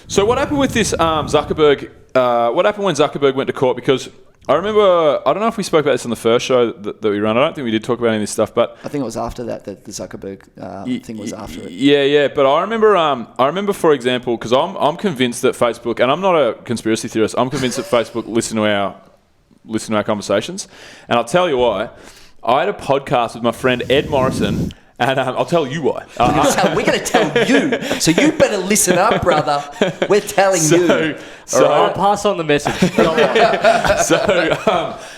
So what happened with this Zuckerberg? What happened when Zuckerberg went to court? Because I remember, I don't know if we spoke about this on the first show that we ran. I don't think we did talk about any of this stuff, but I think it was after that the Zuckerberg thing was after it. Yeah. But I remember, for example, because I'm convinced that Facebook, and I'm not a conspiracy theorist, I'm convinced that Facebook listen to our conversations, and I'll tell you why. I had a podcast with my friend Ed Morrison. And I'll tell you why. We're going to tell you. So you better listen up, brother. We're telling you. So I'll pass on the message.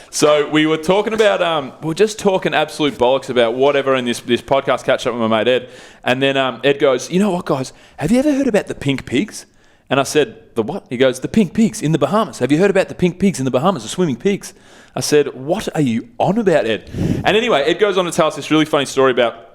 So we were talking about, we're just talking absolute bollocks about whatever in this podcast catch up with my mate Ed. And then Ed goes, you know what, guys? Have you ever heard about the pink pigs? And I said, the what? He goes, the pink pigs in the Bahamas. Have you heard about the pink pigs in the Bahamas, the swimming pigs? I said, what are you on about, Ed? And anyway, Ed goes on to tell us this really funny story about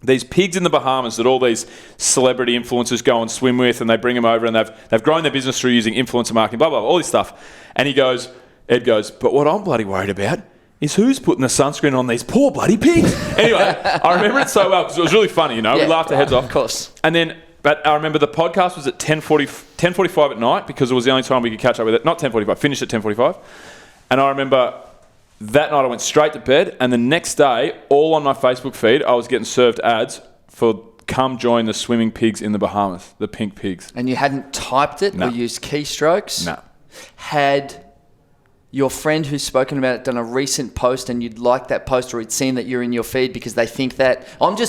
these pigs in the Bahamas that all these celebrity influencers go and swim with, and they bring them over, and they've grown their business through using influencer marketing, blah, blah, blah, all this stuff. And Ed goes, but what I'm bloody worried about is who's putting the sunscreen on these poor bloody pigs. Anyway, I remember it so well because it was really funny, we laughed our heads off. Of course. And then, but I remember the podcast was at 10:45 at night because it was the only time we could catch up with it. Not 10:45, finished at 10:45. And I remember that night I went straight to bed, and the next day, all on my Facebook feed, I was getting served ads for come join the swimming pigs in the Bahamas, the pink pigs. And you hadn't typed it or used keystrokes? No. Had your friend who's spoken about it done a recent post and you'd like that post, or he'd seen that you're in your feed because they think that... what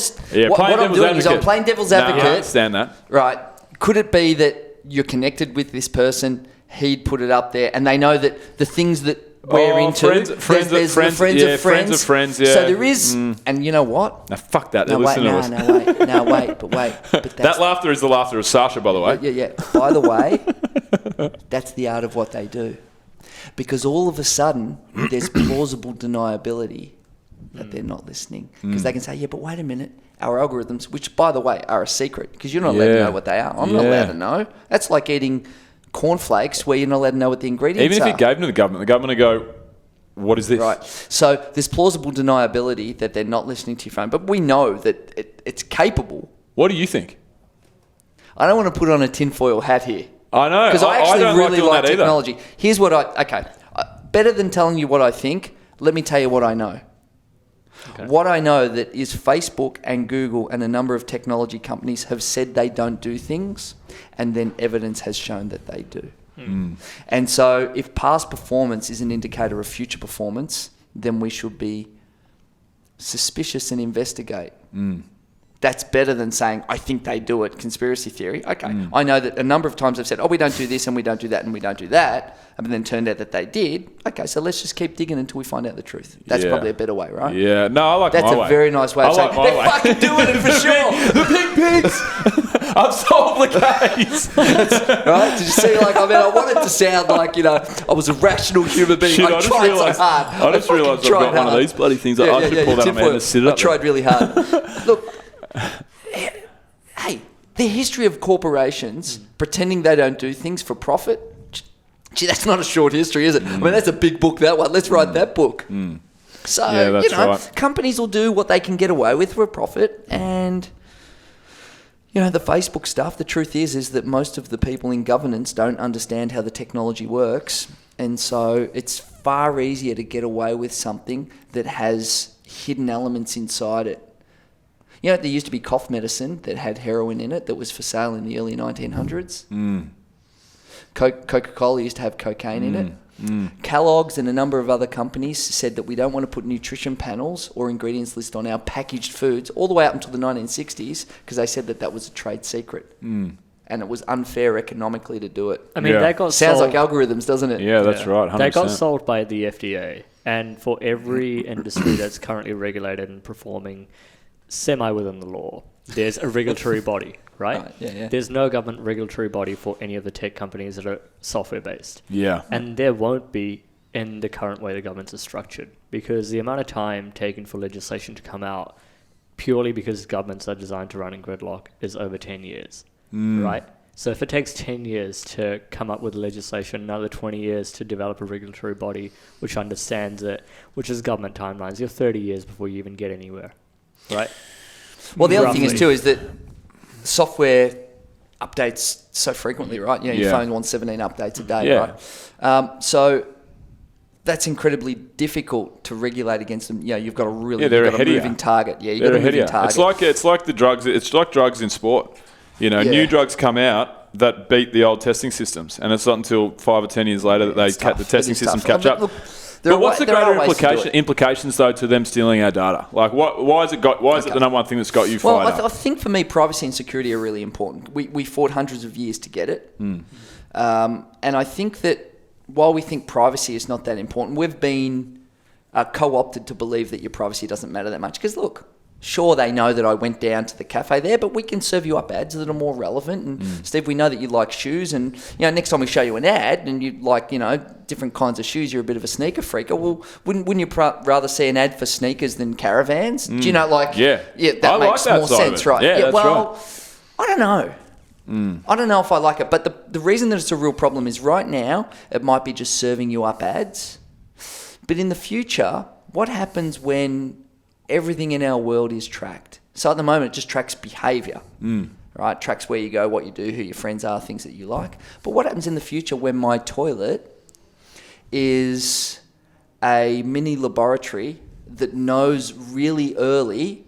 I'm doing is I'm playing devil's advocate. I understand that. Right. Could it be that you're connected with this person, he'd put it up there, and they know that the things that we're into. Friends of friends. Yeah. So there is, and you know what? Now fuck that. They're listening to us. Wait. But that laughter is the laughter of Sasha, by the way. Yeah. By the way, that's the art of what they do, because all of a sudden there's plausible deniability that they're not listening, because they can say, yeah, but wait a minute. Our algorithms, which by the way are a secret, because you're not allowed to know what they are. I'm not allowed to know. That's like eating cornflakes where you're not allowed to know what the ingredients are. Even if you gave them to the government would go, what is this? Right. So there's plausible deniability that they're not listening to your phone, but we know that it's capable. What do you think? I don't want to put on a tinfoil hat here. I know. Because I actually don't really like technology. Either. Here's what better than telling you what I think, let me tell you what I know. Okay. What I know that is Facebook and Google and a number of technology companies have said they don't do things, and then evidence has shown that they do. And so if past performance is an indicator of future performance, then we should be suspicious and investigate. That's better than saying, I think they do it, conspiracy theory. Okay, I know that a number of times I've said, we don't do this and we don't do that and we don't do that, and then turned out that they did. Okay, so let's just keep digging until we find out the truth. That's probably a better way, right? Yeah, no, I like That's my way. That's a very nice way of saying, they're fucking doing it for sure. The pink pigs! I've solved the case. Right? Did you see, I wanted to sound like, I was a rational human being. I tried so hard. I just realised I've got one of these bloody things. I should pull that on my head and sit it up. I tried really hard. Look, hey, the history of corporations pretending they don't do things for profit, gee, that's not a short history, is it? I mean, that's a big book, that one. Let's write that book. So, right. Companies will do what they can get away with for a profit, and... the Facebook stuff, the truth is that most of the people in governance don't understand how the technology works. And so it's far easier to get away with something that has hidden elements inside it. There used to be cough medicine that had heroin in it that was for sale in the early 1900s. Coca-Cola used to have cocaine in it. Kellogg's and a number of other companies said that we don't want to put nutrition panels or ingredients list on our packaged foods all the way up until the 1960s because they said that was a trade secret. And it was unfair economically to do it. I mean, that got sounds sold, like algorithms, doesn't it? Yeah, that's right. 100%. They got sold by the FDA. And for every industry that's currently regulated and performing semi within the law, there's a regulatory body, right? Yeah. There's no government regulatory body for any of the tech companies that are software-based. Yeah. And there won't be in the current way the governments are structured, because the amount of time taken for legislation to come out purely because governments are designed to run in gridlock is over 10 years, right? So if it takes 10 years to come up with legislation, another 20 years to develop a regulatory body which understands it, which is government timelines, you're 30 years before you even get anywhere, right? Well, the other thing is too is that software updates so frequently, right? You know, Yeah. your phone wants 17 updates a day, Yeah. right? So that's incredibly difficult to regulate against them. You know, you've got a really they're you've got a ahead of you. moving target. Yeah, you've They're got a ahead moving of you. target. It's like the drugs. It's like drugs in sport. You know, Yeah. new drugs come out that beat the old testing systems, and it's not until 5 or 10 years later that It's tough. the It testing is systems tough. catch up. Look, there But are what's the there are greater ways to do it. implications though to them stealing our data? Like, why is it the number one thing that's got you Well, fired I up? think for me, privacy and security are really important. We fought hundreds of years to get it. Hmm. And I think that while we think privacy is not that important, we've been co-opted to believe that your privacy doesn't matter that much. Because look, sure, they know that I went down to the cafe there, but we can serve you up ads that are more relevant. And Steve, we know that you like shoes, and next time we show you an ad and you like different kinds of shoes, you're a bit of a sneaker freak. Well, wouldn't you rather see an ad for sneakers than caravans? Do you know, like Yeah. that I like makes that more side of sense, it. right? Yeah, that's well, right. I don't know. I don't know if I like it, but the reason that it's a real problem is right now it might be just serving you up ads, but in the future, what happens when everything in our world is tracked? So at the moment, it just tracks behaviour, right? Tracks where you go, what you do, who your friends are, things that you like. But what happens in the future when my toilet is a mini laboratory that knows really early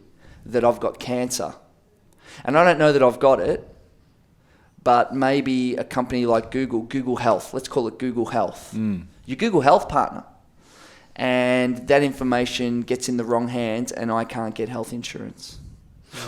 that I've got cancer? And I don't know that I've got it, but maybe a company like Google Health, let's call it Google Health, your Google Health partner, and that information gets in the wrong hands and I can't get health insurance.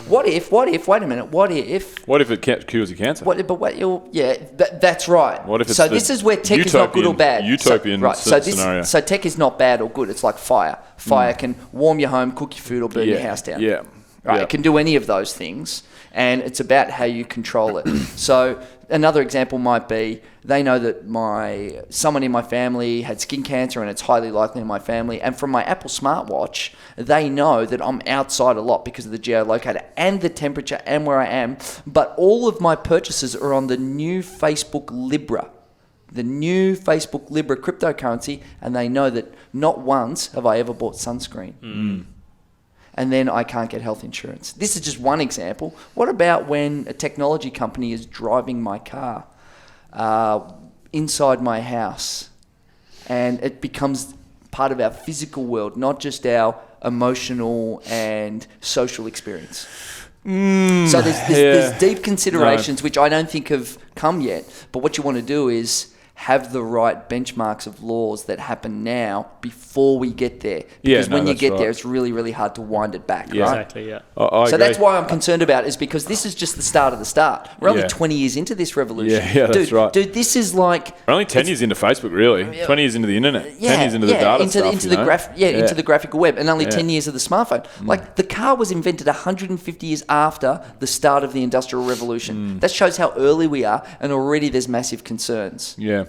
What if, wait a minute, what if it cures your cancer? that's right. What if it's so the this is where tech is not good or bad. utopian scenario? So tech is not bad or good. It's like fire. Fire can warm your home, cook your food, or burn your house down. Yeah. Right, Yeah. it can do any of those things, and it's about how you control it. So another example might be they know that someone in my family had skin cancer, and it's highly likely in my family. And from my Apple smartwatch, they know that I'm outside a lot because of the geolocator and the temperature and where I am. But all of my purchases are on the new Facebook Libra. The new Facebook Libra cryptocurrency, and they know that not once have I ever bought sunscreen. And then I can't get health insurance. This is just one example. What about when a technology company is driving my car inside my house and it becomes part of our physical world, not just our emotional and social experience? So there's deep considerations which I don't think have come yet. But what you want to do is have the right benchmarks of laws that happen now before we get there. Because when you get there, it's really, really hard to wind it back, right? Exactly, yeah. I So agree. that's why I'm concerned about it, is because this is just the start of the start. We're only 20 years into this revolution. Yeah, that's right. Dude, this is like... We're only 10 years into Facebook, really. 20 years into the internet. 10 years into the data stuff, into the graphical web, and only 10 years of the smartphone. Like, the car was invented 150 years after the start of the Industrial Revolution. That shows how early we are, and already there's massive concerns. Yeah.